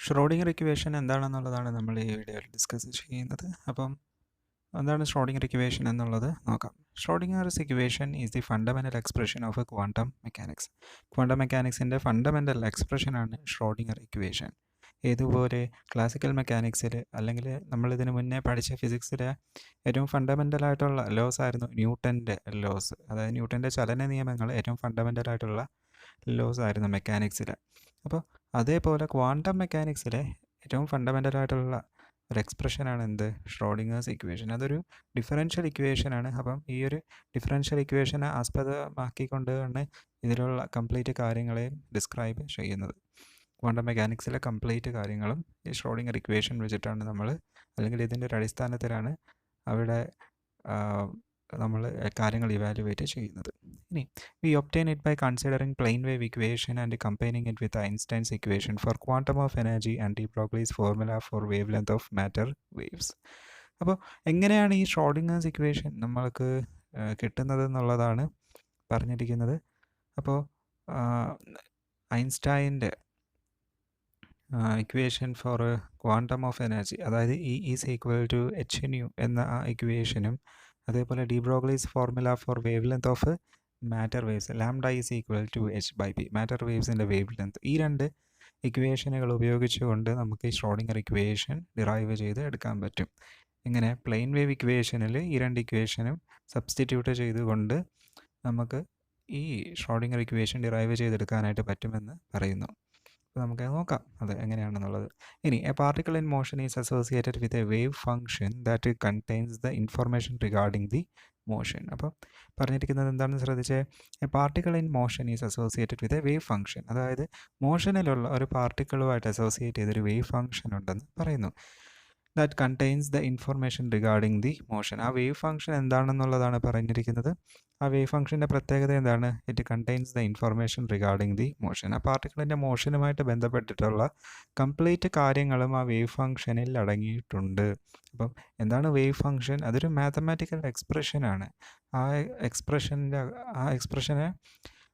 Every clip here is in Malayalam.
ഷ്രോഡിംഗർ ഇക്വേഷൻ എന്താണെന്നുള്ളതാണ് നമ്മൾ ഈ വീഡിയോയിൽ ഡിസ്കസ് ചെയ്യുന്നത്. അപ്പം എന്താണ് ഷ്രോഡിംഗർ ഇക്വേഷൻ എന്നുള്ളത് നോക്കാം. Schrödinger's equation is the fundamental expression of quantum mechanics. Quantum മെക്കാനിക്സിൻ്റെ ഫണ്ടമെൻ്റൽ എക്സ്പ്രഷനാണ് ഷ്രോഡിംഗർ ഇക്വേഷൻ. ഏതുപോലെ ക്ലാസിക്കൽ മെക്കാനിക്സിൽ അല്ലെങ്കിൽ നമ്മളിതിന് മുന്നേ പഠിച്ച ഫിസിക്സിലെ ഏറ്റവും ഫണ്ടമെൻ്റലായിട്ടുള്ള ലോസ് ആയിരുന്നു ന്യൂട്ടൻ്റെ ലോസ്. അതായത് ന്യൂട്ടൻ്റെ ചലന നിയമങ്ങൾ ഏറ്റവും ഫണ്ടമെൻ്റലായിട്ടുള്ള ലോസ് ആയിരുന്നു മെക്കാനിക്സിൽ. അപ്പോൾ അതേപോലെ ക്വാണ്ടം മെക്കാനിക്സിലെ ഏറ്റവും ഫണ്ടമെൻ്റലായിട്ടുള്ള ഒരു എക്സ്പ്രഷനാണ് എന്ത്? Schrödinger's equation. അതൊരു ഡിഫറൻഷ്യൽ ഇക്വേഷനാണ്. അപ്പം ഈ ഒരു ഡിഫറൻഷ്യൽ ഇക്വേഷനെ ആസ്പദമാക്കിക്കൊണ്ടാണ് ഇതിലുള്ള കംപ്ലീറ്റ് കാര്യങ്ങളെയും ഡിസ്ക്രൈബ് ചെയ്യുന്നത്. ക്വാണ്ടം മെക്കാനിക്സിലെ കംപ്ലീറ്റ് കാര്യങ്ങളും ഈ ഷ്രോഡിംഗർ ഇക്വേഷൻ വെച്ചിട്ടാണ് നമ്മൾ, അല്ലെങ്കിൽ ഇതിൻ്റെ ഒരു അടിസ്ഥാനത്തിലാണ് അവിടെ നമ്മൾ കാര്യങ്ങൾ ഇവാലുവേറ്റ് ചെയ്യുന്നത്. ഇനി we obtain it by considering plane wave equation and combining it with Einstein's equation for quantum of energy and de Broglie's formula for wave length of matter waves. അപ്പോൾ എങ്ങനെയാണ് ഈ ഷ്രോഡിംഗേഴ്സ് ഇക്വേഷൻ നമ്മൾക്ക് കിട്ടുന്നത് എന്നുള്ളതാണ് പറഞ്ഞിരിക്കുന്നത്. അപ്പോൾ ഐൻസ്റ്റൈൻ്റെ equation for quantum of energy, അതായത് E is equal to H nu എന്ന ആ ഇക്വേഷനും, അതേപോലെ de Broglie's formula for wave length of matter waves lambda is equal to H by P, matter വേവ്സിൻ്റെ വേവ് ലെങ്ത്, ഈ രണ്ട് ഇക്വേഷനുകൾ ഉപയോഗിച്ചുകൊണ്ട് നമുക്ക് ഈ ഷ്രോഡിംഗർ ഇക്വേഷൻ ഡിറൈവ് ചെയ്ത് എടുക്കാൻ പറ്റും. ഇങ്ങനെ പ്ലെയിൻ വേവ് ഇക്വേഷനിൽ ഈ രണ്ട് ഇക്വേഷനും സബ്സ്റ്റിറ്റ്യൂട്ട് ചെയ്തുകൊണ്ട് നമുക്ക് ഈ ഷ്രോഡിംഗർ ഇക്വേഷൻ ഡിറൈവ് ചെയ്തെടുക്കാനായിട്ട് പറ്റുമെന്ന് പറയുന്നു. അപ്പോൾ നമുക്ക് നോക്കാം അത് എങ്ങനെയാണെന്നുള്ളത്. ഇനി A particle in motion is associated with a wave function that contains the information regarding the motion. അപ്പോൾ പറഞ്ഞിരിക്കുന്നത് എന്താണെന്ന് ശ്രദ്ധിച്ചേ. A particle in motion is associated with a wave function, അതായത് മോഷനിലുള്ള ഒരു പാർട്ടിക്കിളുമായിട്ട് അസോസിയേറ്റ് ചെയ്തൊരു വേവ് ഫംഗ്ഷൻ ഉണ്ടെന്ന് പറയുന്നു. That contains the information regarding the motion. ആ വേവ് ഫംഗ്ഷൻ എന്താണെന്നുള്ളതാണ് പറഞ്ഞിരിക്കുന്നത്. ആ വേവ് ഫംഗ്ഷൻ്റെ പ്രത്യേകത എന്താണ്? It contains the information regarding the motion. ആ പാർട്ടിക്കിളിൻ്റെ മോഷനുമായിട്ട് ബന്ധപ്പെട്ടിട്ടുള്ള കംപ്ലീറ്റ് കാര്യങ്ങളും ആ വേവ് ഫംഗ്ഷനിൽ അടങ്ങിയിട്ടുണ്ട്. അപ്പം എന്താണ് വേവ് ഫംഗ്ഷൻ? അതൊരു മാത്തമാറ്റിക്കൽ എക്സ്പ്രഷനാണ്. ആ എക്സ്പ്രഷനെ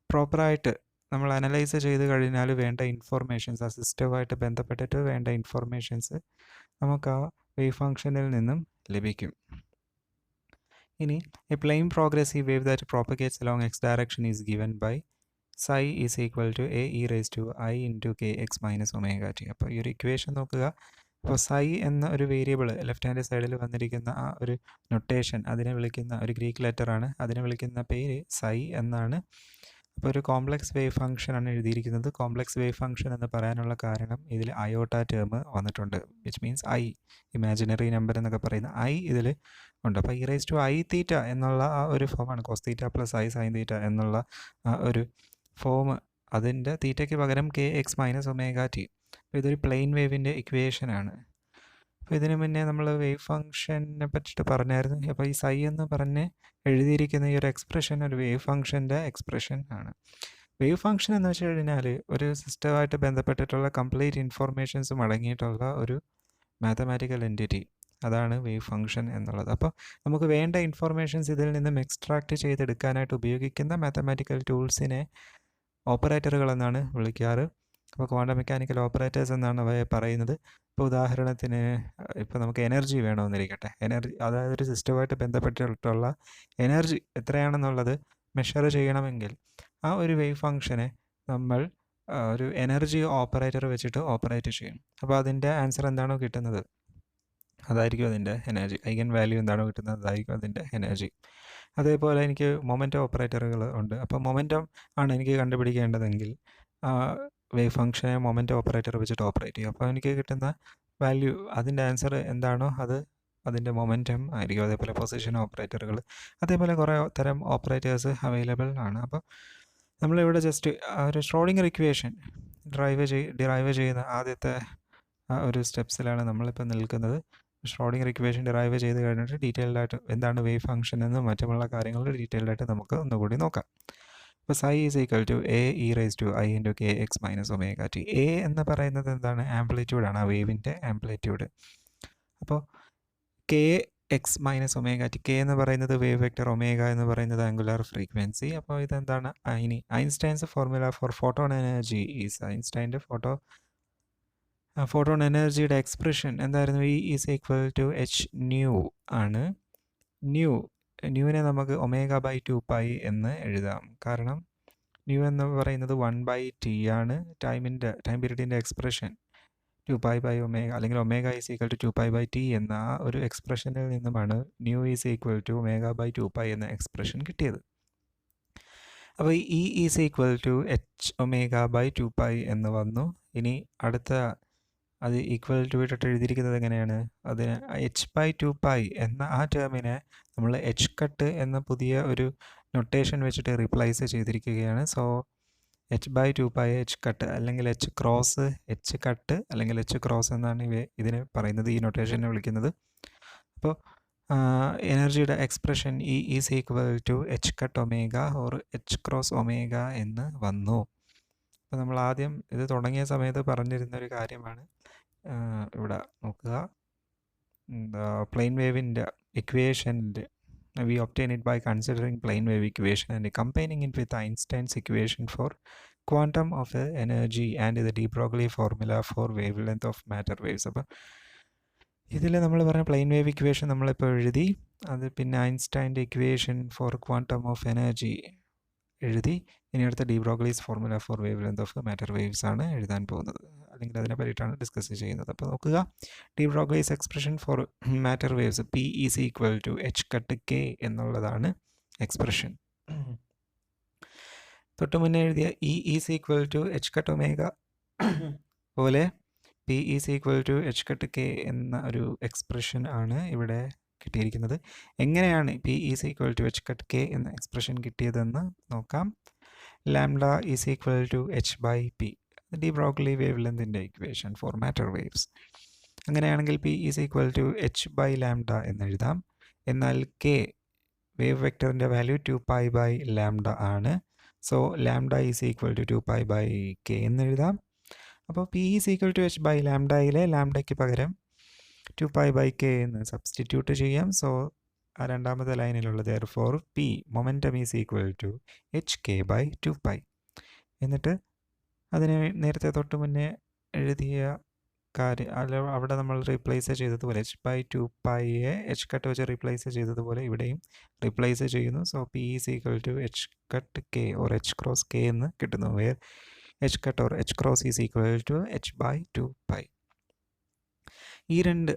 പ്രോപ്പറായിട്ട് നമ്മൾ അനലൈസ് ചെയ്ത് കഴിഞ്ഞാൽ വേണ്ട ഇൻഫോർമേഷൻസ്, ആ സിസ്റ്റവുമായിട്ട് ബന്ധപ്പെട്ടിട്ട് വേണ്ട ഇൻഫോർമേഷൻസ് നമുക്ക് ആ വേവ് ഫംഗ്ഷനിൽ നിന്നും ലഭിക്കും. ഇനി a plane progressive wave that propagates along X direction is given by psi is equal to A E raise to I into K X minus omega T. അപ്പോൾ ഈ ഒരു ഇക്വേഷൻ നോക്കുക. അപ്പോൾ psi എന്ന ഒരു വേരിയബിൾ ലെഫ്റ്റ് ഹാൻഡ് സൈഡിൽ വന്നിരിക്കുന്ന ആ ഒരു നൊട്ടേഷൻ, അതിനെ വിളിക്കുന്ന ഒരു ഗ്രീക്ക് ലെറ്ററാണ്, അതിനെ വിളിക്കുന്ന പേര് psi എന്നാണ്. അപ്പോൾ ഒരു കോംപ്ലക്സ് വേവ് ഫംഗ്ഷനാണ് എഴുതിയിരിക്കുന്നത്. കോംപ്ലക്സ് വേവ് ഫംഗ്ഷൻ എന്ന് പറയാനുള്ള കാരണം ഇതിൽ അയോട്ട ടേം വന്നിട്ടുണ്ട്, which means I, imaginary number എന്നൊക്കെ പറയുന്ന ഐ ഇതിൽ ഉണ്ട്. അപ്പോൾ E raise to I theta എന്നുള്ള ആ ഒരു ഫോമാണ്, cos theta plus I sine theta എന്നുള്ള ആ ഒരു ഫോം, അതിൻ്റെ തീറ്റയ്ക്ക് പകരം K X minus omega T. അപ്പോൾ ഇതൊരു പ്ലെയിൻ വേവിൻ്റെ ഇക്വേഷനാണ്. അപ്പോൾ ഇതിനു മുന്നേ നമ്മൾ വേവ് ഫംഗ്ഷനെ പറ്റിയിട്ട് പറഞ്ഞായിരുന്നു. അപ്പോൾ ഈ സൈ എന്ന് പറഞ്ഞ് എഴുതിയിരിക്കുന്ന ഈ ഒരു എക്സ്പ്രഷൻ ഒരു വേവ് ഫംഗ്ഷൻ്റെ എക്സ്പ്രഷൻ ആണ്. വേവ് ഫംഗ്ഷൻ എന്ന് വെച്ച് കഴിഞ്ഞാൽ ഒരു സിസ്റ്റമായിട്ട് ബന്ധപ്പെട്ടിട്ടുള്ള കംപ്ലീറ്റ് ഇൻഫോർമേഷൻസും അടങ്ങിയിട്ടുള്ള ഒരു മാത്തമാറ്റിക്കൽ എൻറ്റിറ്റി, അതാണ് വേവ് ഫംഗ്ഷൻ എന്നുള്ളത്. അപ്പോൾ നമുക്ക് വേണ്ട ഇൻഫോർമേഷൻസ് ഇതിൽ നിന്നും എക്സ്ട്രാക്റ്റ് ചെയ്തെടുക്കാനായിട്ട് ഉപയോഗിക്കുന്ന മാത്തമാറ്റിക്കൽ ടൂൾസിനെ ഓപ്പറേറ്ററുകൾ എന്നാണ് വിളിക്കാറ്. അപ്പോൾ ക്വാണ്ടം മെക്കാനിക്കൽ ഓപ്പറേറ്റേഴ്സ് എന്നാണ് അവയെ പറയുന്നത്. ഇപ്പോൾ ഉദാഹരണത്തിന് ഇപ്പോൾ നമുക്ക് എനർജി വേണമെന്നിരിക്കട്ടെ. എനർജി, അതായത് ഒരു സിസ്റ്റമായിട്ട് ബന്ധപ്പെട്ടിട്ടുള്ള എനർജി എത്രയാണെന്നുള്ളത് മെഷർ ചെയ്യണമെങ്കിൽ ആ ഒരു വേവ് ഫംഗ്ഷനെ നമ്മൾ ഒരു എനർജി ഓപ്പറേറ്റർ വെച്ചിട്ട് ഓപ്പറേറ്റ് ചെയ്യും. അപ്പോൾ അതിൻ്റെ ആൻസർ എന്താണോ കിട്ടുന്നത് അതായിരിക്കും അതിൻ്റെ എനർജി. ഐഗൻ വാല്യൂ എന്താണോ കിട്ടുന്നത് അതായിരിക്കും അതിൻ്റെ എനർജി. അതേപോലെ എനിക്ക് മൊമെൻറ്റം ഓപ്പറേറ്ററുകൾ ഉണ്ട്. അപ്പോൾ മൊമെൻറ്റം ആണ് എനിക്ക് കണ്ടുപിടിക്കേണ്ടതെങ്കിൽ വേവ് ഫംഗ്ഷനെ മൊമെൻറ്റം ഓപ്പറേറ്റർ വെച്ചിട്ട് ഓപ്പറേറ്റ് ചെയ്യും. അപ്പോൾ എനിക്ക് കിട്ടുന്ന വാല്യൂ, അതിൻ്റെ ആൻസർ എന്താണോ അത് അതിൻ്റെ മൊമെൻറ്റം ആയിരിക്കും. അതേപോലെ പൊസിഷൻ ഓപ്പറേറ്ററുകൾ, അതേപോലെ കുറേ തരം ഓപ്പറേറ്റേഴ്സ് അവൈലബിൾ ആണ്. അപ്പോൾ നമ്മളിവിടെ ജസ്റ്റ് ഒരു ഷ്രോഡിംഗർ ഇക്വേഷൻ ഡിറൈവ് ചെയ്യുന്ന ആദ്യത്തെ ഒരു സ്റ്റെപ്സിലാണ് നമ്മളിപ്പോൾ നിൽക്കുന്നത്. ഷ്രോഡിംഗർ ഇക്വേഷൻ ഡിറൈവ് ചെയ്ത് കഴിഞ്ഞിട്ട് ഡീറ്റെയിൽഡായിട്ട് എന്താണ് വേവ് ഫംഗ്ഷൻ എന്നും മറ്റുമുള്ള കാര്യങ്ങൾ ഡീറ്റെയിൽഡായിട്ട് നമുക്ക് ഒന്നുകൂടി നോക്കാം. അപ്പോൾ psi is equal to A E raise to I into K X minus omega T. A എന്ന് പറയുന്നത് എന്താണ്? ആംപ്ലിറ്റ്യൂഡാണ്, ആ വേവിൻ്റെ ആംപ്ലിറ്റ്യൂഡ്. അപ്പോൾ K X minus omega T, K എന്ന് പറയുന്നത് വേവ് വെക്റ്റർ, ഒമേഗ എന്ന് പറയുന്നത് ആംഗുലാർ ഫ്രീക്വൻസി. അപ്പോൾ ഇതെന്താണ്? ഇനി Einstein's formula for photon energy is, ഐൻസ്റ്റൈൻ്റെ ഫോട്ടോൺ എനർജിയുടെ എക്സ്പ്രഷൻ എന്തായിരുന്നു? E is equal to H nu ആണ്. ന്യൂവിനെ നമുക്ക് ω/2π എന്ന് എഴുതാം. കാരണം ന്യൂ എന്ന് പറയുന്നത് 1/t ആണ്. ടൈം പീരീഡിൻ്റെ എക്സ്പ്രഷൻ 2π/ω അല്ലെങ്കിൽ ω ഈസ് ഈക്വൽ ടു 2π/t എന്ന ആ ഒരു എക്സ്പ്രഷനിൽ നിന്നുമാണ് ന്യൂ ഈസ് ഈക്വൽ ടു ω/2π എന്ന എക്സ്പ്രഷൻ കിട്ടിയത്. അപ്പോൾ E is equal to Hω/2π എന്ന് വന്നു. ഇനി അടുത്ത അത് ഈക്വൽ ടു ഇട്ടിട്ട് എഴുതിയിരിക്കുന്നത് എങ്ങനെയാണ്? അതിന് h/2π എന്ന ആ ടേമിനെ നമ്മൾ h കട്ട് എന്ന പുതിയ ഒരു നൊട്ടേഷൻ വെച്ചിട്ട് റീപ്ലേസ് ചെയ്തിരിക്കുകയാണ്. സോ h/2π h കട്ട് അല്ലെങ്കിൽ h ക്രോസ് h കട്ട് അല്ലെങ്കിൽ h ക്രോസ് എന്നാണ് ഇതിന് പറയുന്നത്, ഈ നൊട്ടേഷനെ വിളിക്കുന്നത്. അപ്പോൾ എനർജിയുടെ expression E is equal to h cut omega or h cross omega എന്ന് വന്നു. അപ്പോൾ നമ്മൾ ആദ്യം ഇത് തുടങ്ങിയ സമയത്ത് പറഞ്ഞിരുന്നൊരു കാര്യമാണ്. ഇവിടെ നോക്കുക, plain വേവിൻ്റെ ഇക്വേഷൻ്റെ we obtain it by considering plane wave equation and combining it with Einstein's equation for quantum of energy and the de Broglie formula for wavelength of matter waves. അപ്പോൾ ഇതിൽ നമ്മൾ പറഞ്ഞ പ്ലെയിൻ വേവ് ഇക്വേഷൻ നമ്മളിപ്പോൾ എഴുതി, അത് പിന്നെ ഐൻസ്റ്റൈൻ്റെ equation for quantum of energy എഴുതി. ഇനി അടുത്ത de Broglie's formula for wave length of matter waves ആണ് എഴുതാൻ പോകുന്നത്, അല്ലെങ്കിൽ അതിനെ പറ്റിയിട്ടാണ് ഡിസ്കസ് ചെയ്യുന്നത്. അപ്പോൾ നോക്കുക, de Broglie's expression for matter waves P is equal to H cut K എന്നുള്ളതാണ് എക്സ്പ്രഷൻ. തൊട്ട് മുന്നേ എഴുതിയ E is equal to H cut omega പോലെ P is equal to H cut K എന്ന ഒരു എക്സ്പ്രഷൻ ആണ് ഇവിടെ കിട്ടിയിരിക്കുന്നത്. എങ്ങനെയാണ് P is equal to H cut K എന്ന എക്സ്പ്രഷൻ കിട്ടിയതെന്ന് നോക്കാം. Lambda is equal to h/p, de Broglie wave ലെന്തിൻ്റെ ഇക്വേഷൻ ഫോർ മാറ്റർ വേവ്സ്. അങ്ങനെയാണെങ്കിൽ P is equal to h/λ എന്ന് എഴുതാം. എന്നാൽ കെ വേവ് വെക്ടറിൻ്റെ വാല്യൂ 2π/λ ആണ്. So lambda is equal to 2π/k എന്ന് എഴുതാം. അപ്പോൾ പി ഈസ് ഈക്വൽ ടു h/λയിലെ ലാംഡയ്ക്ക് പകരം 2π/k എന്ന് സബ്സ്റ്റിറ്റ്യൂട്ട് ചെയ്യാം. സോ ആ രണ്ടാമത്തെ ലൈനിലുള്ളത് therefore P momentum is equal to hk/2π. എന്നിട്ട് അതിനെ നേരത്തെ തൊട്ട് മുന്നേ എഴുതിയ കാര്യം അവിടെ നമ്മൾ റീപ്ലേസ് ചെയ്തതുപോലെ h/2πയെ h കട്ട് വെച്ച് റീപ്ലേസ് ചെയ്തതുപോലെ ഇവിടെയും റീപ്ലേസ് ചെയ്യുന്നു. So P is equal to h cut k or h cross k എന്ന് കിട്ടുന്നു. Where h cut or h cross is equal to h/2π. ഈ രണ്ട്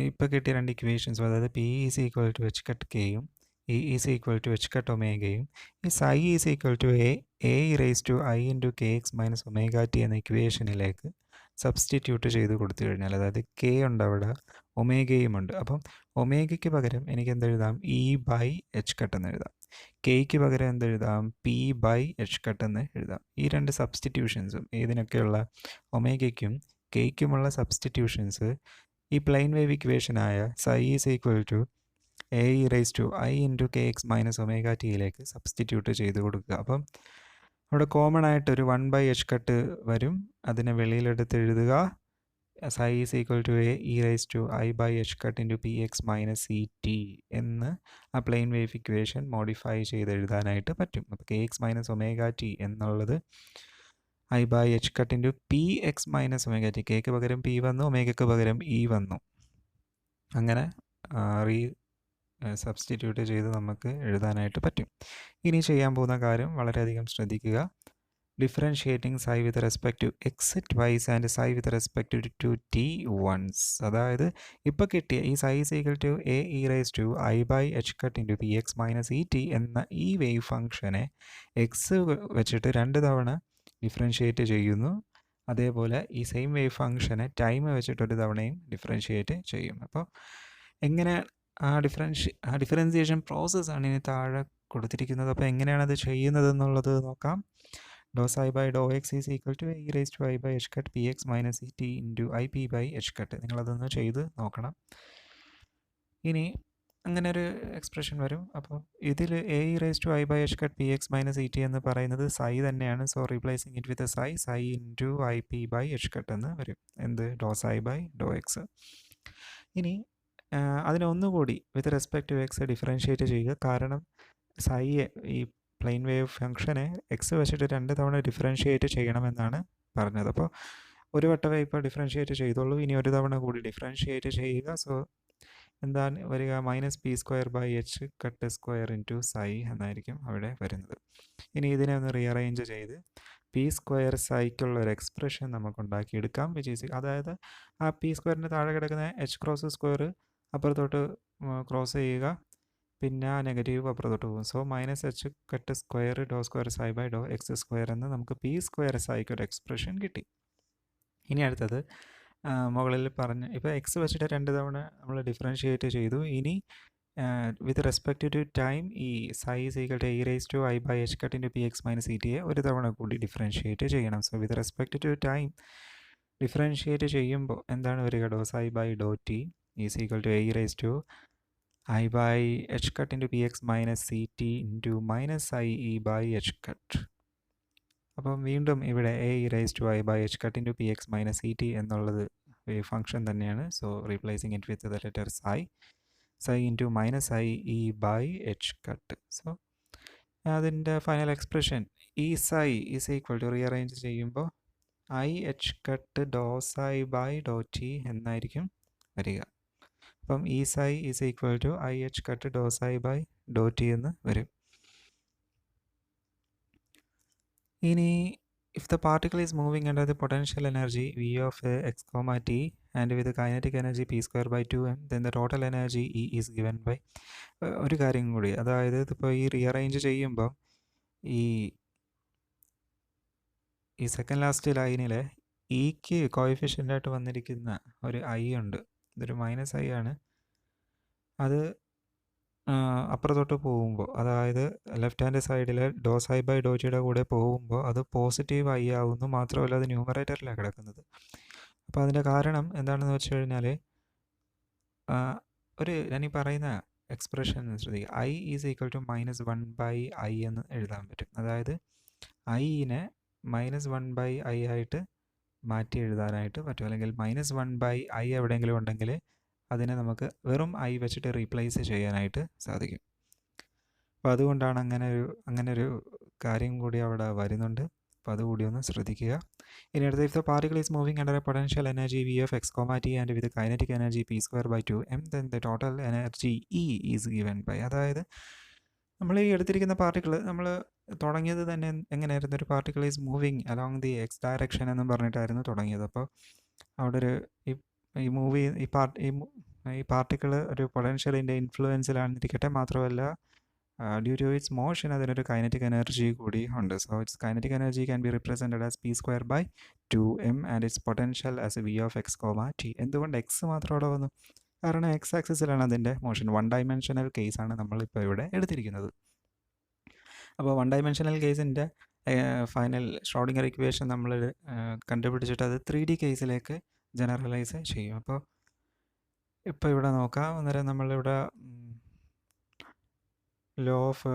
ഇപ്പോൾ കിട്ടിയ രണ്ട് ഇക്വേഷൻസും, അതായത് P is equal to H cut കെയും E is equal to H cut ഒമേഗയും ഈ psi is equal to A raise to i into K X minus omega T എന്ന ഇക്വേഷനിലേക്ക് സബ്സ്റ്റിറ്റ്യൂട്ട് ചെയ്ത് കൊടുത്തു കഴിഞ്ഞാൽ, അതായത് കെ ഉണ്ട് അവിടെ, ഒമേഗയും ഉണ്ട്. അപ്പം ഒമേഗയ്ക്ക് പകരം എനിക്ക് എന്തെഴുതാം? E/h കട്ട് എന്ന് എഴുതാം. കെയ്ക്ക് പകരം എന്തെഴുതാം? P/h കട്ട് എന്ന് എഴുതാം. ഈ രണ്ട് സബ്സ്റ്റിറ്റ്യൂഷൻസും ഏതിനൊക്കെയുള്ള ഒമേഗയ്ക്കും കെയ്ക്കുമുള്ള സബ്സ്റ്റിറ്റ്യൂഷൻസ് ഈ പ്ലെയിൻ വേവ് ഇക്വേഷനായ psi is equal to A raise to i into K X minus omega ടിയിലേക്ക് സബ്സ്റ്റിറ്റ്യൂട്ട് ചെയ്ത് കൊടുക്കുക. അപ്പം അവിടെ കോമൺ ആയിട്ടൊരു 1/h കട്ട് വരും. അതിനെ വെളിയിലെടുത്ത് എഴുതുക. Psi is equal to A raise to i/h cut into P X minus C T എന്ന് ആ പ്ലെയിൻ വേവ് ഇക്വേഷൻ മോഡിഫൈ ചെയ്ത് എഴുതാനായിട്ട് പറ്റും. അപ്പോൾ K X minus omega T എന്നുള്ളത് i/h cut into P X minus omega T. കെക്ക് പകരം പി വന്നു, ഒമേഗയ്ക്ക് പകരം ഇ വന്നു. അങ്ങനെ സബ്സ്റ്റിറ്റ്യൂട്ട് ചെയ്ത് നമുക്ക് എഴുതാനായിട്ട് പറ്റും. ഇനി ചെയ്യാൻ പോകുന്ന കാര്യം വളരെയധികം ശ്രദ്ധിക്കുക. Differentiating psi with respect to X twice and psi with respect to T once. അതായത് ഇപ്പോൾ കിട്ടിയ ഈ psi is equal to A raise to i/h cut into P X minus E T എന്ന ഈ വേവ് ഫംഗ്ഷനെ എക്സ് വെച്ചിട്ട് 2 തവണ ഡിഫറൻഷിയേറ്റ് ചെയ്യുന്നു. അതേപോലെ ഈ സെയിം വേവ് ഫംഗ്ഷനെ ടൈം വെച്ചിട്ടൊരു തവണയും ഡിഫറൻഷിയേറ്റ് ചെയ്യും. അപ്പോൾ എങ്ങനെ ആ ഡിഫറൻസിയേഷൻ പ്രോസസ്സാണ് ഇനി താഴെ കൊടുത്തിരിക്കുന്നത്. അപ്പോൾ എങ്ങനെയാണ് അത് ചെയ്യുന്നത് എന്നുള്ളത് നോക്കാം. Do psi by do X is equal to A raise to i/h cut P X minus E T into IP/h cut. നിങ്ങളതൊന്ന് ചെയ്ത് നോക്കണം. ഇനി അങ്ങനെ ഒരു എക്സ്പ്രഷൻ വരും. അപ്പോൾ ഇതിൽ A raise to i/h cut P X minus E T എന്ന് പറയുന്നത് സൈ തന്നെയാണ്. So replacing it with psi into IP/h cut എന്ന് വരും. എന്ത്? Do psi by do X. ഇനി അതിനെ ഒന്നുകൂടി with respect to X differentiate ചെയ്യുക. കാരണം സൈയെ ഈ പ്ലെയിൻ വേവ് ഫംഗ്ഷനെ എക്സ് വെച്ചിട്ട് 2 തവണ ഡിഫറൻഷിയേറ്റ് ചെയ്യണമെന്നാണ് പറഞ്ഞത്. അപ്പോൾ ഒരു വട്ടമേ ഇപ്പോൾ ഡിഫറൻഷ്യേറ്റ് ചെയ്തോളൂ, ഇനി ഒരു തവണ കൂടി ഡിഫറൻഷ്യേറ്റ് ചെയ്യുക. സോ എന്താണ് വരിക? -p² കട്ട് സ്ക്വയർ ഇൻറ്റു സൈ എന്നായിരിക്കും അവിടെ വരുന്നത്. ഇനി ഇതിനെ ഒന്ന് റീഅറേഞ്ച് ചെയ്ത് p² സൈക്കുള്ള ഒരു എക്സ്പ്രഷൻ നമുക്ക് ഉണ്ടാക്കിയെടുക്കാം, അതായത് ആ p² താഴെ കിടക്കുന്ന h×² അപ്പുറത്തോട്ട് ക്രോസ് ചെയ്യുക, പിന്നെ ആ നെഗറ്റീവ് അപ്പുറത്തോട്ട് പോകും. So -h cut square ∂² psi by ∂x² എന്ന് നമുക്ക് p² സൈക്ക് ഒരു എക്സ്പ്രഷൻ കിട്ടി. ഇനി അടുത്തത് മുകളിൽ പറഞ്ഞ ഇപ്പോൾ എക്സ് വെച്ചിട്ട് 2 തവണ നമ്മൾ ഡിഫറൻഷ്യേറ്റ് ചെയ്തു. ഇനി വിത്ത് റെസ്പെക്റ്റ് ടു ടൈം ഈ psi =e⁻i/h cut into px minus et ഒരു തവണ കൂടി ഡിഫറൻഷ്യേറ്റ് ചെയ്യണം. So with respect to time differentiate ചെയ്യുമ്പോൾ എന്താണ് വരിക? ∂ψ by ∂t =e⁻i/h cut into px minus et into -ie/h cut. അപ്പം വീണ്ടും ഇവിടെ e⁻i/h cut into px minus et എന്നുള്ളത് വേവ് ഫംഗ്ഷൻ തന്നെയാണ്. So replacing it with the letter psi into -ie/h cut. So അതിൻ്റെ ഫൈനൽ എക്സ്പ്രഷൻ ഈ psi is equal to rearrange ചെയ്യുമ്പോൾ i/h കട്ട് ∂ψ ബൈ ∂t എന്നായിരിക്കും വരിക. അപ്പം ഈ psi is equal to i/h cut ∂ψ by ∂t എന്ന് വരും. ഇനി if the particle is moving under the potential energy V of x comma t and with the kinetic energy p² by 2m, then the total energy E is given by ഒരു കാര്യം കൂടി, അതായത് ഇതിപ്പോൾ ഈ റീഅറേഞ്ച് ചെയ്യുമ്പോൾ ഈ സെക്കൻഡ് ലാസ്റ്റ് ലൈനിൽ ഇക്ക് കോഎഫിഷ്യൻ്റായിട്ട് വന്നിരിക്കുന്ന ഒരു ഐ ഉണ്ട്, ഇതൊരു -i ആണ്. അത് അപ്പുറത്തോട്ട് പോകുമ്പോൾ, അതായത് ലെഫ്റ്റ് ഹാൻഡ് സൈഡിൽ ∂ψ ബൈ ∂tയുടെ കൂടെ പോകുമ്പോൾ അത് പോസിറ്റീവ് ഐ ആവുന്നു. മാത്രമല്ല അത് ന്യൂമറേറ്ററിലാണ് കിടക്കുന്നത്. അപ്പോൾ അതിൻ്റെ കാരണം എന്താണെന്ന് വെച്ച് കഴിഞ്ഞാൽ ഞാനീ പറയുന്ന എക്സ്പ്രഷൻ ശ്രദ്ധിക്കുക, i is equal to -1/i എന്ന് എഴുതാൻ പറ്റും. അതായത് ഐനെ -1/i ആയിട്ട് മാറ്റി എഴുതാനായിട്ട് പറ്റും. അല്ലെങ്കിൽ -1/i എവിടെയെങ്കിലും ഉണ്ടെങ്കിൽ അതിനെ നമുക്ക് വെറും ഐ വെച്ചിട്ട് റീപ്ലേസ് ചെയ്യാനായിട്ട് സാധിക്കും. അപ്പോൾ അതുകൊണ്ടാണ് അങ്ങനെ ഒരു കാര്യം കൂടി അവിടെ വരുന്നുണ്ട്. അപ്പോൾ അതുകൂടി ഒന്ന് ശ്രദ്ധിക്കുക. ഇനി അടുത്ത, if the particle is moving under a potential energy V of x comma t and with kinetic energy p² by 2m, then the total energy E is given by, അതായത് നമ്മൾ ഈ എടുത്തിരിക്കുന്ന പാർട്ടിക്കിൾ നമ്മൾ തുടങ്ങിയത് തന്നെ എങ്ങനെയായിരുന്നു? ഒരു particle is moving along the X direction എന്നും പറഞ്ഞിട്ടായിരുന്നു തുടങ്ങിയത്. അപ്പോൾ അവിടെ ഒരു ഈ പാർട്ടിക്കിൾ ഒരു പൊട്ടൻഷ്യലിൻ്റെ ഇൻഫ്ലുവൻസിലാണിരിക്കട്ടെ, മാത്രമല്ല ഡ്യൂ ടു ഇറ്റ്സ് മോഷൻ അതിനൊരു കൈനറ്റിക് എനർജി കൂടി ഉണ്ട്. So it's kinetic energy can be represented as p² by 2m and it's potential as V of x comma t. എന്തുകൊണ്ട് എക്സ് മാത്രം അവിടെ വന്നു? കാരണം എക്സ് ആക്സിസിലാണ് അതിൻ്റെ മോഷൻ. 1 ഡയമെൻഷനൽ കേസാണ് നമ്മളിപ്പോൾ ഇവിടെ എടുത്തിരിക്കുന്നത്. അപ്പോൾ 1 ഡയമെൻഷനൽ കേസിൻ്റെ ഫൈനൽ ഷ്രോഡിംഗർ ഇക്വേഷൻ നമ്മൾ കണ്ടുപിടിച്ചിട്ട് അത് 3D കേസിലേക്ക് ജനറലൈസ് ചെയ്യും. അപ്പോൾ ഇപ്പോൾ ഇവിടെ നോക്കാം. അന്നേരം നമ്മളിവിടെ ലോ ഓഫ്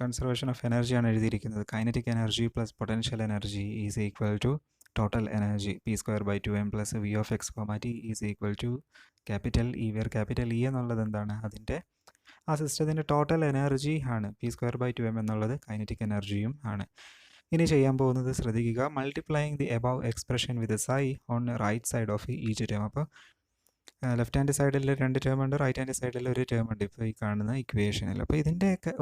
കൺസർവേഷൻ ഓഫ് എനർജിയാണ് എഴുതിയിരിക്കുന്നത്. Kinetic energy plus potential energy is equal to total energy p² by 2m plus V of x comma t is equal to capital E, where capital E എന്നുള്ളത് എന്താണ്? അതിൻ്റെ ആ സിസ്റ്റത്തിൻ്റെ ടോട്ടൽ എനർജി ആണ്. p² by 2m എന്നുള്ളത് കൈനറ്റിക് എനർജിയും ആണ്. ഇനി ചെയ്യാൻ പോകുന്നത് ശ്രദ്ധിക്കുക, multiplying the above expression with psi on right side of each term. അപ്പോൾ ലെഫ്റ്റ് ഹാൻഡ് സൈഡിൽ 2 ടേം ഉണ്ട്, റൈറ്റ് ഹാൻഡ് സൈഡിൽ 1 ടേം ഉണ്ട് ഇപ്പോൾ ഈ കാണുന്ന ഇക്വേഷനിൽ. അപ്പോൾ ഇതിൻ്റെയൊക്കെ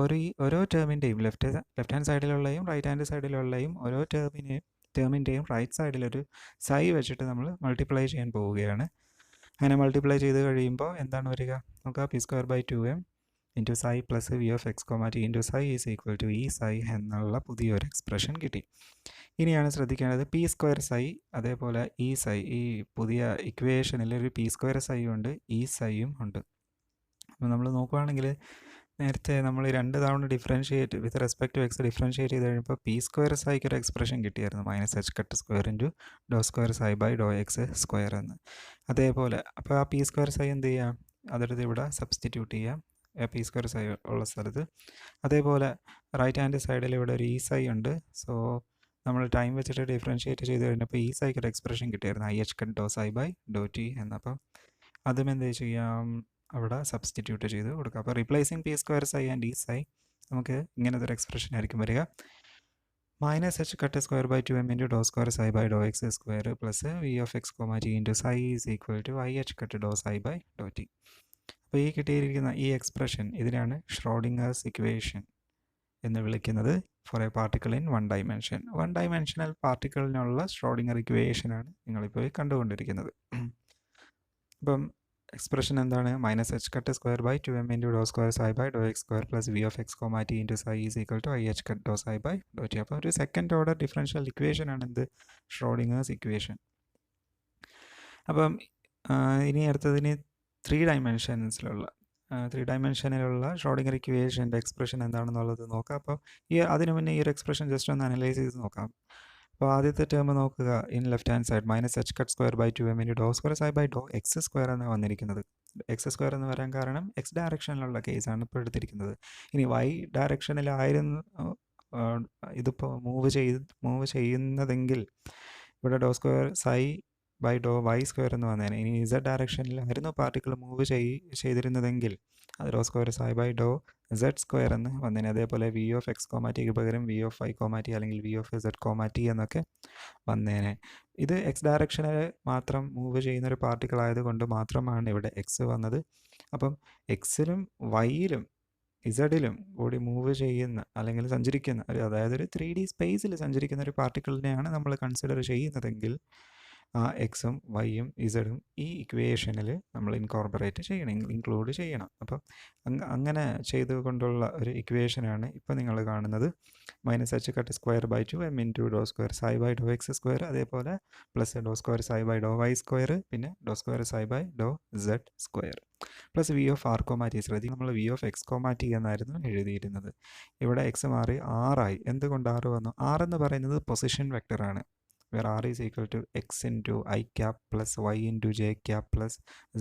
ഓരോ ടേമിൻ്റെയും ലെഫ്റ്റ് ഹാൻഡ് സൈഡിലുള്ളയും റൈറ്റ് ഹാൻഡ് സൈഡിലുള്ളയും ഓരോ ടേമിൻ്റെയും റൈറ്റ് സൈഡിലൊരു സൈ വെച്ചിട്ട് നമ്മൾ മൾട്ടിപ്ലൈ ചെയ്യാൻ പോവുകയാണ്. അങ്ങനെ മൾട്ടിപ്ലൈ ചെയ്ത് കഴിയുമ്പോൾ എന്താണ് വരിക നോക്കുക? p² by 2m into psi plus V of x comma t into psi is equal to ഈ സൈ എന്നുള്ള പുതിയൊരു എക്സ്പ്രഷൻ കിട്ടി. ഇനിയാണ് ശ്രദ്ധിക്കേണ്ടത് p² സൈ, അതേപോലെ ഈ സൈ, ഈ പുതിയ ഇക്വേഷനിൽ ഒരു p² സൈ ഉണ്ട്, ഈ സൈയും ഉണ്ട്. അപ്പോൾ നമ്മൾ നോക്കുകയാണെങ്കിൽ നേരത്തെ നമ്മൾ 2 തവണ differentiate with respect to X differentiate ചെയ്ത് കഴിയുമ്പോൾ p² സൈക്ക് ഒരു എക്സ്പ്രഷൻ കിട്ടിയായിരുന്നു, -h cut square into ∂² psi by ∂x² എന്ന്. അതേപോലെ അപ്പോൾ ആ p² സൈ എന്ത് ചെയ്യാം? അതെടുത്ത് ഇവിടെ സബ്സ്റ്റിറ്റ്യൂട്ട് ചെയ്യാം p² സൈ ഉള്ള സ്ഥലത്ത്. അതേപോലെ റൈറ്റ് ഹാൻഡ് സൈഡിൽ ഇവിടെ ഒരു ഈ സൈ ഉണ്ട്. സോ നമ്മൾ ടൈം വെച്ചിട്ട് ഡിഫറൻഷ്യേറ്റ് ചെയ്ത് കഴിഞ്ഞപ്പോൾ ഈ സൈക്ക് ഒരു എക്സ്പ്രഷൻ കിട്ടിയായിരുന്നു, i/h കട്ട് ∂ψ ബൈ ∂t എന്നപ്പോൾ അതും എന്ത് ചെയ്യാം? അവിടെ സബ്സ്റ്റിറ്റ്യൂട്ട് ചെയ്ത് കൊടുക്കുക. അപ്പോൾ റീപ്ലേസിങ് p² സൈ ആൻഡ് ഈ സൈ നമുക്ക് ഇങ്ങനത്തെ ഒരു എക്സ്പ്രഷൻ ആയിരിക്കും വരിക. minus h cut square by 2m into dou square psi by dou x square plus v of x comma t into psi is equal to I h cut dou psi by dou t. അപ്പോൾ ഈ കിട്ടിയിരിക്കുന്ന ഈ എക്സ്പ്രഷൻ ഇതിനാണ് ഷ്രോഡിംഗേഴ്സ് ഇക്വേഷൻ എന്ന് വിളിക്കുന്നത് for a particle in one dimension. One dimensional പാർട്ടിക്കിളിനുള്ള ഷ്രോഡിംഗർ ഇക്വേഷനാണ് നിങ്ങളിപ്പോൾ കണ്ടുകൊണ്ടിരിക്കുന്നത്. അപ്പം എക്സ്പ്രഷൻ എന്താണ്? Minus H cut square by 2m into do square psi by do X square plus V of X comma T into psi is equal to I H cut do psi by do T. അപ്പോൾ ഒരു സെക്കൻഡ് ഓർഡർ ഡിഫറൻഷ്യൽ ഇക്വേഷൻ ആണ് എന്ത്? Schrödinger's equation. അപ്പം ഇനി അടുത്തതിന് ത്രീ ഡൈമെൻഷനിലുള്ള ഷ്രോഡിംഗർ ഇക്വേഷൻ്റെ എക്സ്പ്രഷൻ എന്താണെന്നുള്ളത് നോക്കാം. അപ്പോൾ അതിനു മുന്നേ ഈ ഒരു എക്സ്പ്രഷൻ ജസ്റ്റ് ഒന്ന് അനലൈസ് ചെയ്ത് നോക്കാം. അപ്പോൾ ആദ്യത്തെ ടേം നോക്കുക, in left hand side minus H cut square by 2m into do square psi by do X square എന്ന് വന്നിരിക്കുന്നത്. എക്സ് സ്ക്വയർ എന്ന് വരാൻ കാരണം എക്സ് ഡയറക്ഷനിലുള്ള കേസാണ് ഇപ്പോൾ എടുത്തിരിക്കുന്നത്. ഇനി വൈ ഡയറക്ഷനിലായിരുന്നു ഇതിപ്പോൾ മൂവ് ചെയ്യുന്നതെങ്കിൽ ഇവിടെ do square psi by do Y square എന്ന് വന്നേനെ. ഇനി ഇസഡ് ഡയറക്ഷനിലായിരുന്നു പാർട്ടിക്കിൾ മൂവ് ചെയ്തിരുന്നതെങ്കിൽ അത് do square psi by do Z square എന്ന് വന്നേനെ. അതേപോലെ വി ഓഫ് എക്സ് കോമാറ്റിക്ക് പകരം വി ഓഫ് വൈ കോമാറ്റി അല്ലെങ്കിൽ വി ഓഫ് സെഡ് കോമാറ്റി എന്നൊക്കെ വന്നേനെ. ഇത് എക്സ് ഡയറക്ഷനിൽ മാത്രം മൂവ് ചെയ്യുന്നൊരു പാർട്ടിക്കിൾ ആയതുകൊണ്ട് മാത്രമാണ് ഇവിടെ എക്സ് വന്നത്. അപ്പം എക്സിലും വൈയിലും ഇസഡിലും കൂടി മൂവ് ചെയ്യുന്ന അല്ലെങ്കിൽ സഞ്ചരിക്കുന്ന അതായത് ഒരു 3D സ്പേസിൽ സഞ്ചരിക്കുന്ന ഒരു പാർട്ടിക്കിളിനെയാണ് നമ്മൾ കൺസിഡർ ചെയ്യുന്നതെങ്കിൽ ആ എക്സും വൈയും ഇസഡും ഈ ഇക്വേഷനിൽ നമ്മൾ ഇൻക്ലൂഡ് ചെയ്യണം. അപ്പം അങ്ങനെ ചെയ്തുകൊണ്ടുള്ള ഒരു ഇക്വേഷനാണ് ഇപ്പോൾ നിങ്ങൾ കാണുന്നത്. Minus H cut square by 2m into do square psi by do X square, അതേപോലെ plus do square psi by do Y square, പിന്നെ do square psi by do Z square plus V of R comma T. ശ്രദ്ധിക്കും, നമ്മൾ വി ഓഫ് എക്സ് കോമാറ്റി എന്നായിരുന്നു എഴുതിയിരുന്നത്. ഇവിടെ എക്സ് മാറി ആറായി. എന്തുകൊണ്ട് ആറ് വന്നു? ആർ എന്ന് പറയുന്നത് position വെക്ടറാണ്. where r is equal to x into I cap plus y into j cap plus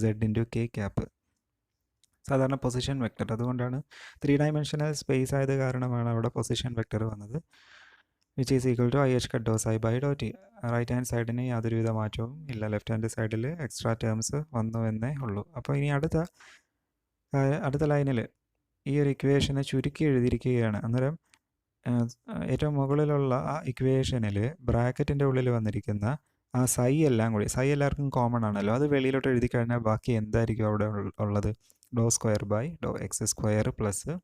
z into k cap. സാധാരണ പൊസിഷൻ വെക്ടർ, അതുകൊണ്ടാണ് 3 ഡൈമെൻഷണൽ സ്പേസ് ആയത് കാരണമാണ് അവിടെ പൊസിഷൻ വെക്ടർ വന്നത്. Which is equal to I H cut do psi by do T. Right hand സൈഡിന് യാതൊരുവിധ മാറ്റവും ഇല്ല, ലെഫ്റ്റ് ഹാൻഡ് സൈഡിൽ എക്സ്ട്രാ ടേംസ് വന്നു എന്നേ ഉള്ളൂ. അപ്പോൾ ഇനി അടുത്ത ലൈനിൽ ഈ ഒരു ഇക്വേഷനെ ചുരുക്കി എഴുതിയിരിക്കുകയാണ്. അന്നേരം ഏറ്റവും മുകളിലുള്ള ആ ഇക്വേഷനിൽ ബ്രാക്കറ്റിൻ്റെ ഉള്ളിൽ വന്നിരിക്കുന്ന ആ സൈ എല്ലാം കൂടി, സൈ എല്ലാവർക്കും കോമൺ ആണല്ലോ, അത് വെളിയിലോട്ട് എഴുതി കഴിഞ്ഞാൽ ബാക്കി എന്തായിരിക്കും അവിടെ ഉള്ളത്? Do square by do X square plus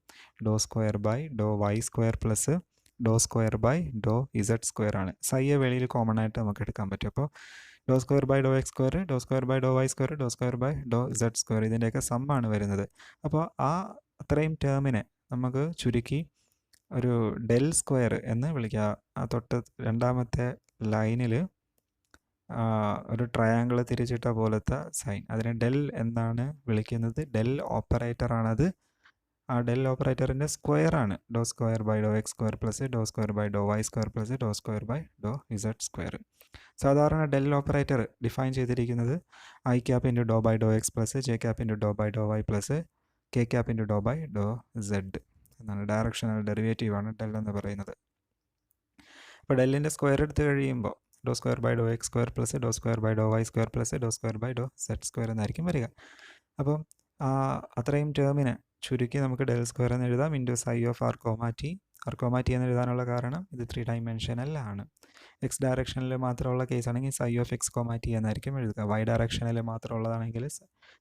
do square by do Y square plus do square by do Z square ആണ്. സൈയെ വെളിയിൽ കോമൺ ആയിട്ട് നമുക്ക് എടുക്കാൻ പറ്റും. അപ്പോൾ do square by do X square, do square by do Y square, do square by do Z square, ഇതിൻ്റെയൊക്കെ സമ്മാണ് വരുന്നത്. അപ്പോൾ അത്രയും ടേമിനെ നമുക്ക് ചുരുക്കി ഒരു ഡെൽ സ്ക്വയർ എന്ന് വിളിക്കുക. ആ തൊട്ട് രണ്ടാമത്തെ ലൈനിൽ ഒരു ട്രയാങ്കിൾ തിരിച്ചിട്ട പോലത്തെ സൈൻ, അതിനെ ഡെൽ എന്നാണ് വിളിക്കുന്നത്. ഡെൽ ഓപ്പറേറ്റർ ആണത്. ആ ഡെൽ ഓപ്പറേറ്ററിൻ്റെ സ്ക്വയർ ആണ് do square by do X square plus do square by do Y square plus do square by do Z square. സാധാരണ ഡെൽ ഓപ്പറേറ്റർ ഡിഫൈൻ ചെയ്തിരിക്കുന്നത് I cap into do by do X plus J cap into do by do Y plus K cap into do by do Z എന്നാണ്. ഡയറക്ഷണൽ ഡെറിവേറ്റീവ് ആണ് ഡെൽ എന്ന് പറയുന്നത്. അപ്പോൾ ഡെല്ലിൻ്റെ സ്ക്വയർ എടുത്ത് കഴിയുമ്പോൾ do square by do X square plus do square by do Y square plus do square by do Z square എന്നായിരിക്കും വരിക. അപ്പം അത്രയും ടേമിനെ ചുരുക്കി നമുക്ക് ഡെൽ സ്ക്വയർ എന്ന് എഴുതാം into psi of R comma T. R comma T എന്ന് എഴുതാനുള്ള കാരണം ഇത് 3 ഡൈമെൻഷനലാണ്. എക്സ് ഡയറക്ഷനിൽ മാത്രമുള്ള കേസാണെങ്കിൽ സൈ ഓഫ് എക്സ് കോമാറ്റി എന്നായിരിക്കും എഴുതുക. വൈ ഡയറക്ഷനിൽ മാത്രമുള്ളതാണെങ്കിൽ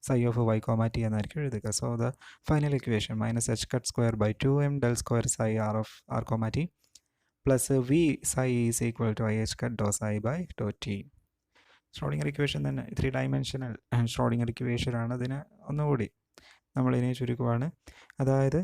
സൈ ഓഫ് വൈ കോമാറ്റി എന്നായിരിക്കും എഴുതുക. So the final equation minus H cut square by 2m del square psi R of R comma T plus V psi is equal to I H cut do psi by do T. Schrödinger equation തന്നെ 3 ഡൈമെൻഷനൽ ഷ്രോഡിംഗർ ഇക്വേഷനാണ്. അതിന് ഒന്നുകൂടി നമ്മളിനി ചുരുക്കുവാണ്. അതായത്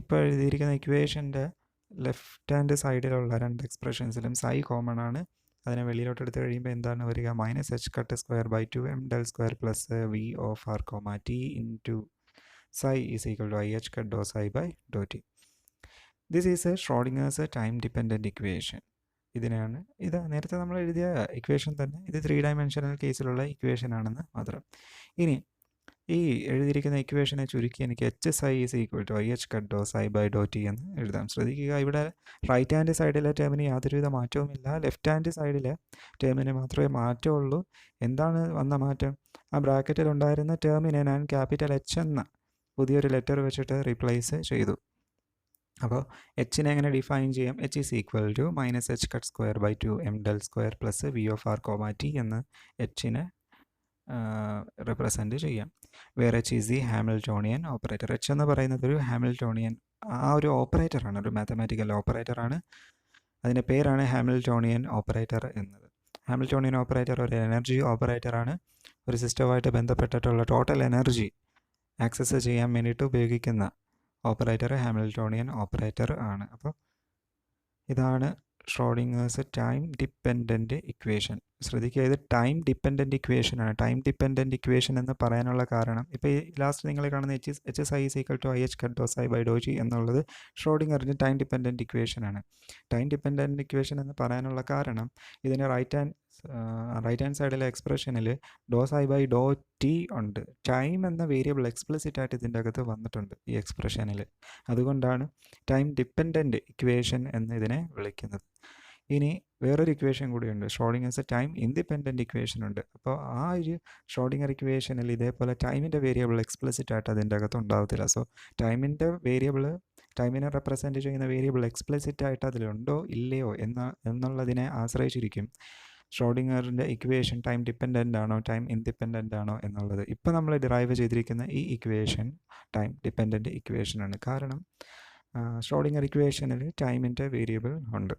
ഇപ്പോൾ എഴുതിയിരിക്കുന്ന ഇക്വേഷൻ്റെ ലെഫ്റ്റ് ഹാൻഡ് സൈഡിലുള്ള രണ്ട് എക്സ്പ്രഷൻസിലും സൈ കോമൺ ആണ്. അതിനെ വെളിയിലോട്ട് എടുത്ത് കഴിയുമ്പോൾ എന്താണ് വരിക? Minus H cut square by 2m del square plus V of R comma T into psi is equal to I H cut do psi by do T. This is a Schrodinger's time dependent equation. ഇതിനാണ് ഇത് നേരത്തെ നമ്മൾ എഴുതിയ ഇക്വേഷൻ തന്നെ, ഇത് 3 ഡൈമെൻഷനൽ കേസിലുള്ള ഇക്വേഷൻ ആണെന്ന് മാത്രം. ഇനി ഈ എഴുതിയിരിക്കുന്ന ഇക്വേഷനെ ചുരുക്കി എനിക്ക് H psi is equal to I H cut do psi by do T എന്ന് എഴുതാം. ശ്രദ്ധിക്കുക, ഇവിടെ റൈറ്റ് ഹാൻഡ് സൈഡിലെ ടേമിന് യാതൊരുവിധ മാറ്റവുമില്ല, ലെഫ്റ്റ് ഹാൻഡ് സൈഡിലെ ടേമിന് മാത്രമേ മാറ്റമുള്ളൂ. എന്താണ് വന്ന മാറ്റം? ആ ബ്രാക്കറ്റിൽ ഉണ്ടായിരുന്ന ടേമിനെ ഞാൻ ക്യാപിറ്റൽ എച്ച് എന്ന പുതിയൊരു ലെറ്റർ വെച്ചിട്ട് റീപ്ലേസ് ചെയ്തു. അപ്പോൾ എച്ചിനെ എങ്ങനെ ഡിഫൈൻ ചെയ്യാം? H is equal to minus H cut square by 2 M del square plus V of R comma T എന്ന് എച്ചിനെ റിപ്രസെൻറ്റ് ചെയ്യാം. വേറെ H is the Hamiltonian operator. H എന്ന് പറയുന്നത് ഒരു ഹാമിൽട്ടോണിയൻ ഒരു ഓപ്പറേറ്ററാണ്, ഒരു മാത്തമാറ്റിക്കൽ ഓപ്പറേറ്ററാണ്. അതിൻ്റെ പേരാണ് ഹാമിൽട്ടോണിയൻ ഓപ്പറേറ്റർ എന്നത്. ഹാമിൽട്ടോണിയൻ ഓപ്പറേറ്റർ ഒരു എനർജി ഓപ്പറേറ്ററാണ്. ഒരു സിസ്റ്റവുമായിട്ട് ബന്ധപ്പെട്ടിട്ടുള്ള ടോട്ടൽ എനർജി ആക്സസ് ചെയ്യാൻ വേണ്ടിയിട്ട് ഉപയോഗിക്കുന്ന ഓപ്പറേറ്റർ ഹാമിൽട്ടോണിയൻ ഓപ്പറേറ്റർ ആണ്. അപ്പോൾ ഇതാണ് ഷ്രോഡിംഗേഴ്സ് ടൈം ഡിപ്പെൻഡൻറ്റ് ഇക്വേഷൻ. ശ്രദ്ധിക്കുക, ഇത് ടൈം ഡിപ്പെൻഡൻറ്റ് ഇക്വേഷനാണ്. ടൈം ഡിപ്പെൻഡൻറ്റ് ഇക്വേഷൻ എന്ന് പറയാനുള്ള കാരണം, ഇപ്പോൾ ഈ ലാസ്റ്റ് നിങ്ങൾ കാണുന്ന H S I is equal to I H cut do psi by do G എന്നുള്ളത് ഷ്രോഡിംഗറിൻ്റെ ടൈം ഡിപ്പെൻഡൻറ്റ് ഇക്വേഷനാണ്. ടൈം ഡിപ്പെൻഡൻറ്റ് ഇക്വേഷൻ എന്ന് പറയാനുള്ള കാരണം, ഇതിന് റൈറ്റ് ഹാൻഡ് സൈഡിലെ എക്സ്പ്രഷനിൽ do psi by do T ഉണ്ട്. ടൈം എന്ന വേരിയബിൾ എക്സ്പ്ലിസിറ്റ് ആയിട്ട് ഇതിൻ്റെ അകത്ത് വന്നിട്ടുണ്ട് ഈ എക്സ്പ്രഷനിൽ. അതുകൊണ്ടാണ് ടൈം ഡിപ്പെൻഡൻറ്റ് ഇക്വേഷൻ എന്ന് ഇതിനെ വിളിക്കുന്നത്. ഇനി വേറൊരു ഇക്വേഷൻ കൂടിയുണ്ട്, ഷ്രോഡിംഗേഴ്സ് ടൈം ഇൻഡിപെൻഡൻറ്റ് ഇക്വേഷൻ ഉണ്ട്. അപ്പോൾ ആ ഒരു ഷ്രോഡിംഗർ ഇക്വേഷനിൽ ഇതേപോലെ ടൈമിൻ്റെ വേരിയബിൾ എക്സ്പ്ലിസിറ്റ് ആയിട്ട് അതിൻ്റെ അകത്ത് ഉണ്ടാകത്തില്ല. സോ ടൈമിൻ്റെ വേരിയബിൾ, ടൈമിനെ റെപ്രസെൻറ്റ് ചെയ്യുന്ന വേരിയബിൾ എക്സ്പ്ലിസിറ്റ് ആയിട്ട് അതിലുണ്ടോ ഇല്ലയോ എന്നുള്ളതിനെ ആശ്രയിച്ചിരിക്കും ഷ്രോഡിംഗറിൻ്റെ ഇക്വേഷൻ ടൈം ഡിപ്പെൻഡൻ്റ് ആണോ ടൈം ഇൻഡിപെൻഡൻ്റ് ആണോ എന്നുള്ളത്. ഇപ്പോൾ നമ്മൾ ഡിറൈവ് ചെയ്തിരിക്കുന്ന ഈ ഇക്വേഷൻ ടൈം ഡിപ്പെൻഡൻറ്റ് ഇക്വേഷനാണ്. കാരണം ഷ്രോഡിംഗർ ഇക്വേഷനിൽ ടൈമിൻ്റെ വേരിയബിൾ ഉണ്ട്.